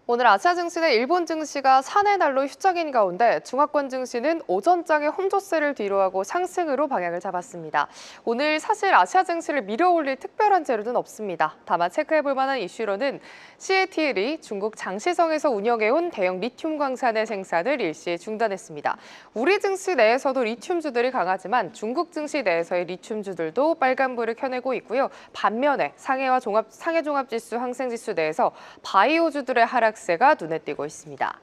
오늘 아시아 증시는 일본 증시가 사내 날로 휴장인 가운데 중화권 증시는 오전장에 홈조세를 뒤로하고 상승으로 방향을 잡았습니다. 오늘 사실 아시아 증시를 밀어올릴 특별한 재료는 없습니다. 다만 체크해볼 만한 이슈로는 CATL이 중국 장시성에서 운영해온 대형 리튬 광산의 생산을 일시에 중단했습니다. 우리 증시 내에서도 리튬주들이 강하지만 중국 증시 내에서의 리튬주들도 빨간불을 켜내고 있고요. 반면에 상해 종합지수 항생지수 내에서 바이오주들의 하락세가 눈에 띄고 있습니다.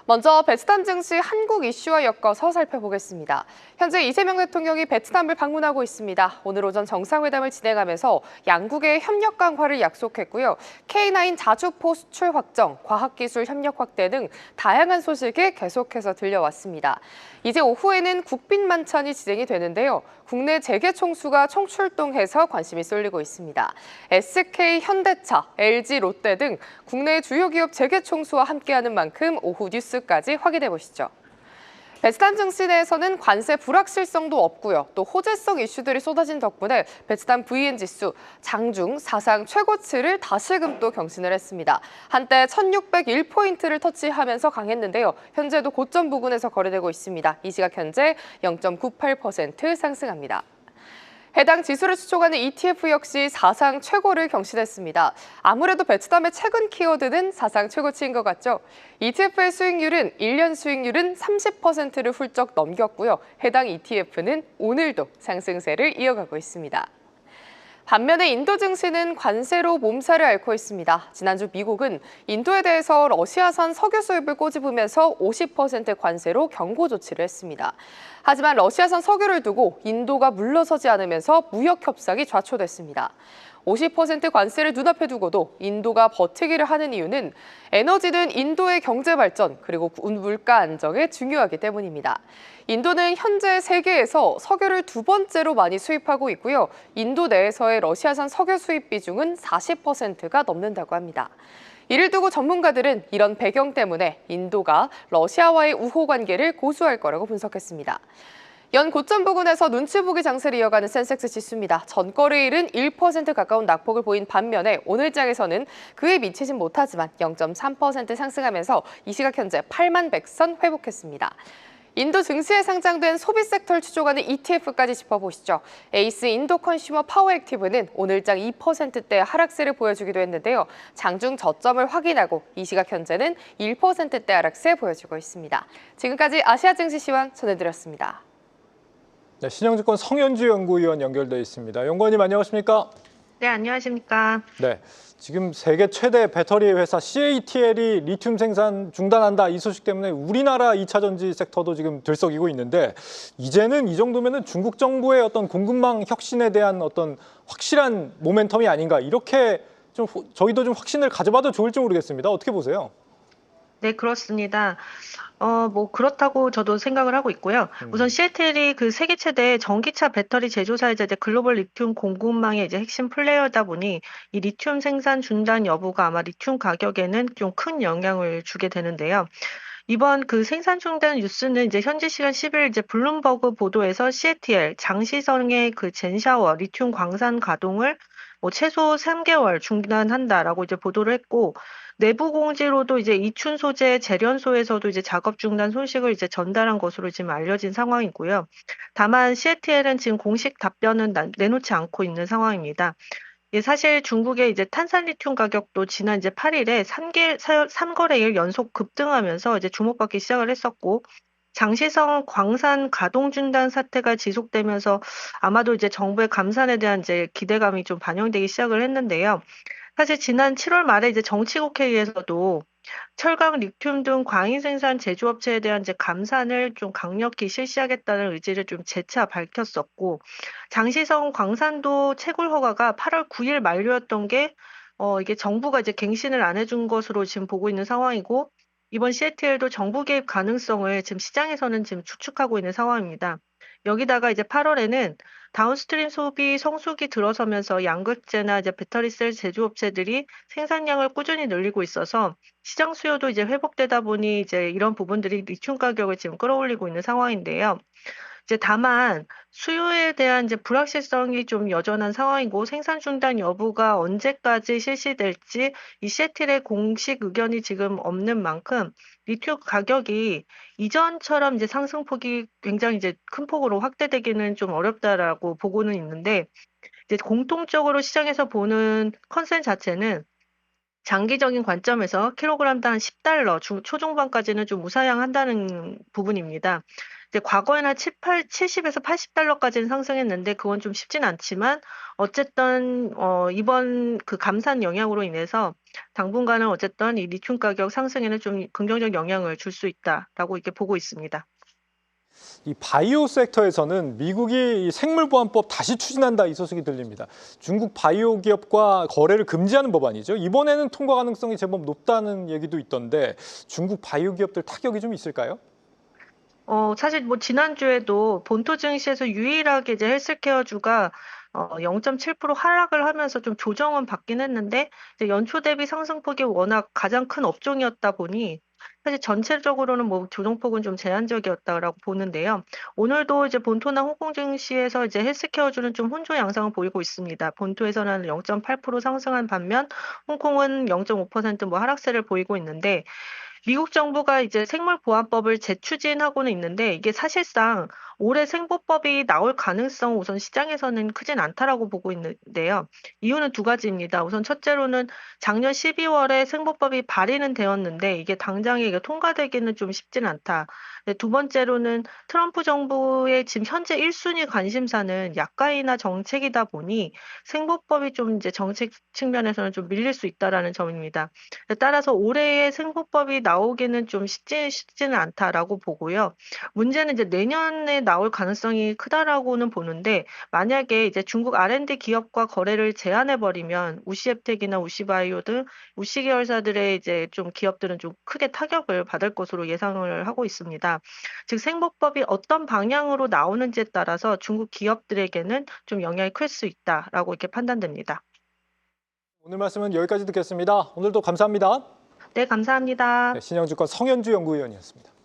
먼저 베트남 증시 한국 이슈와 엮어서 살펴보겠습니다. 현재 이재명 대통령이 베트남을 방문하고 있습니다. 오늘 오전 정상회담을 진행하면서 양국의 협력 강화를 약속했고요. K9 자주포 수출 확정, 과학기술 협력 확대 등 다양한 소식이 계속해서 들려왔습니다. 이제 오후에는 국빈 만찬이 진행이 되는데요. 국내 재계 총수가 총출동해서 관심이 쏠리고 있습니다. SK, 현대차, LG, 롯데 등 국내 주요 기업 재계 총수와 함께하는 만큼 오후 뉴스까지 확인해 보시죠. 베트남 증시 내에서는 관세 불확실성도 없고요. 또 호재성 이슈들이 쏟아진 덕분에 베트남 VN 지수 장중 사상 최고치를 다시금 또 경신을 했습니다. 한때 1601포인트를 터치하면서 강했는데요. 현재도 고점 부근에서 거래되고 있습니다. 이 시각 현재 0.98% 상승합니다. 해당 지수를 추종하는 ETF 역시 사상 최고를 경신했습니다. 아무래도 베트남의 최근 키워드는 사상 최고치인 것 같죠? ETF의 수익률은 1년 수익률은 30%를 훌쩍 넘겼고요. 해당 ETF는 오늘도 상승세를 이어가고 있습니다. 반면에 인도 증시는 관세로 몸살을 앓고 있습니다. 지난주 미국은 인도에 대해서 러시아산 석유 수입을 꼬집으면서 50% 관세로 경고 조치를 했습니다. 하지만 러시아산 석유를 두고 인도가 물러서지 않으면서 무역 협상이 좌초됐습니다. 50% 관세를 눈앞에 두고도 인도가 버티기를 하는 이유는 에너지는 인도의 경제 발전 그리고 물가 안정에 중요하기 때문입니다. 인도는 현재 세계에서 석유를 두 번째로 많이 수입하고 있고요. 인도 내에서의 러시아산 석유 수입 비중은 40%가 넘는다고 합니다. 이를 두고 전문가들은 이런 배경 때문에 인도가 러시아와의 우호 관계를 고수할 거라고 분석했습니다. 연 고점 부근에서 눈치 보기 장세를 이어가는 센섹스 지수입니다. 전거래일은 1% 가까운 낙폭을 보인 반면에 오늘장에서는 그에 미치진 못하지만 0.3% 상승하면서 이 시각 현재 8만 100선 회복했습니다. 인도 증시에 상장된 소비 섹터를 추종하는 ETF까지 짚어보시죠. 에이스 인도 컨슈머 파워 액티브는 오늘장 2%대 하락세를 보여주기도 했는데요. 장중 저점을 확인하고 이 시각 현재는 1%대 하락세 보여주고 있습니다. 지금까지 아시아 증시 시황 전해드렸습니다. 네, 신영증권 성현주 연구위원 연결돼 있습니다. 연구원님 안녕하십니까? 네, 안녕하십니까. 네, 지금 세계 최대 배터리 회사 CATL이 리튬 생산 중단한다 이 소식 때문에 우리나라 2차 전지 섹터도 지금 들썩이고 있는데 이제는 이 정도면은 중국 정부의 어떤 공급망 혁신에 대한 어떤 확실한 모멘텀이 아닌가 이렇게 좀 저희도 좀 확신을 가져봐도 좋을지 모르겠습니다. 어떻게 보세요? 네, 그렇습니다. 그렇다고 저도 생각을 하고 있고요. 우선 CATL이 그 세계 최대 전기차 배터리 제조사이자 이제 글로벌 리튬 공급망의 이제 핵심 플레이어다 보니 이 리튬 생산 중단 여부가 아마 리튬 가격에는 좀 큰 영향을 주게 되는데요. 이번 그 생산 중단 뉴스는 이제 현지 시간 10일 이제 블룸버그 보도에서 CATL 장시성의 그 젠샤워 리튬 광산 가동을 최소 3개월 중단한다라고 이제 보도를 했고 내부 공지로도 이제 이춘 소재 재련소에서도 이제 작업 중단 소식을 이제 전달한 것으로 지금 알려진 상황이고요. 다만 CATL은 지금 공식 답변은 내놓지 않고 있는 상황입니다. 예, 사실 중국의 이제 탄산 리튬 가격도 지난 이제 8일에 3거래일 연속 급등하면서 이제 주목받기 시작을 했었고, 장시성 광산 가동 중단 사태가 지속되면서 아마도 이제 정부의 감산에 대한 이제 기대감이 좀 반영되기 시작을 했는데요. 사실 지난 7월 말에 이제 정치국회의에서도 철강, 리튬 등 광인 생산 제조업체에 대한 이제 감산을 좀 강력히 실시하겠다는 의지를 좀 재차 밝혔었고, 장시성 광산도 채굴 허가가 8월 9일 만료였던 게, 이게 정부가 이제 갱신을 안 해준 것으로 지금 보고 있는 상황이고, 이번 CATL도 정부 개입 가능성을 지금 시장에서는 지금 추측하고 있는 상황입니다. 여기다가 이제 8월에는 다운스트림 소비 성수기 들어서면서 양극재나 이제 배터리 셀 제조업체들이 생산량을 꾸준히 늘리고 있어서 시장 수요도 이제 회복되다 보니 이제 이런 부분들이 리튬 가격을 지금 끌어올리고 있는 상황인데요. 이제 다만 수요에 대한 이제 불확실성이 좀 여전한 상황이고 생산 중단 여부가 언제까지 실시될지 이 시애틀의 공식 의견이 지금 없는 만큼 리튬 가격이 이전처럼 이제 상승폭이 굉장히 이제 큰 폭으로 확대되기는 좀 어렵다라고 보고는 있는데 이제 공통적으로 시장에서 보는 컨센 자체는 장기적인 관점에서 킬로그램당 한 $10 초중반까지는 좀 우상향한다는 부분입니다. 이제 과거에는 70에서 $80까지는 상승했는데 그건 좀 쉽진 않지만 어쨌든 이번 그 감산 영향으로 인해서 당분간은 어쨌든 이 리튬 가격 상승에는 좀 긍정적 영향을 줄 수 있다라고 이렇게 보고 있습니다. 이 바이오 섹터에서는 미국이 이 생물보안법 다시 추진한다 이 소식이 들립니다. 중국 바이오 기업과 거래를 금지하는 법안이죠. 이번에는 통과 가능성이 제법 높다는 얘기도 있던데 중국 바이오 기업들 타격이 좀 있을까요? 사실 뭐 지난주에도 본토 증시에서 유일하게 이제 헬스케어주가 0.7% 하락을 하면서 좀 조정은 받긴 했는데 이제 연초 대비 상승폭이 워낙 가장 큰 업종이었다 보니 사실 전체적으로는 뭐 조정폭은 좀 제한적이었다라고 보는데요. 오늘도 이제 본토나 홍콩 증시에서 이제 헬스케어주는 좀 혼조 양상을 보이고 있습니다. 본토에서는 0.8% 상승한 반면 홍콩은 0.5%뭐 하락세를 보이고 있는데 미국 정부가 이제 생물보안법을 재추진하고는 있는데 이게 사실상 올해 생보법이 나올 가능성은 우선 시장에서는 크진 않다라고 보고 있는데요. 이유는 두 가지입니다. 우선 첫째로는 작년 12월에 생보법이 발의는 되었는데 이게 당장에 이게 통과되기는 좀 쉽진 않다. 네, 두 번째로는 트럼프 정부의 지금 현재 1순위 관심사는 약가이나 정책이다 보니 생보법이 좀 이제 정책 측면에서는 좀 밀릴 수 있다라는 점입니다. 따라서 올해의 생보법이 나오기는 좀 쉽지는 않다라고 보고요. 문제는 이제 내년에 나올 가능성이 크다라고는 보는데 만약에 이제 중국 R&D 기업과 거래를 제한해 버리면 우시앱텍이나 우시바이오 등 우시 계열사들의 이제 좀 기업들은 좀 크게 타격을 받을 것으로 예상을 하고 있습니다. 즉 생보법이 어떤 방향으로 나오는지에 따라서 중국 기업들에게는 좀 영향이 클 수 있다라고 이렇게 판단됩니다. 오늘 말씀은 여기까지 듣겠습니다. 오늘도 감사합니다. 네, 감사합니다. 네, 신영증권 성현주 연구위원이었습니다.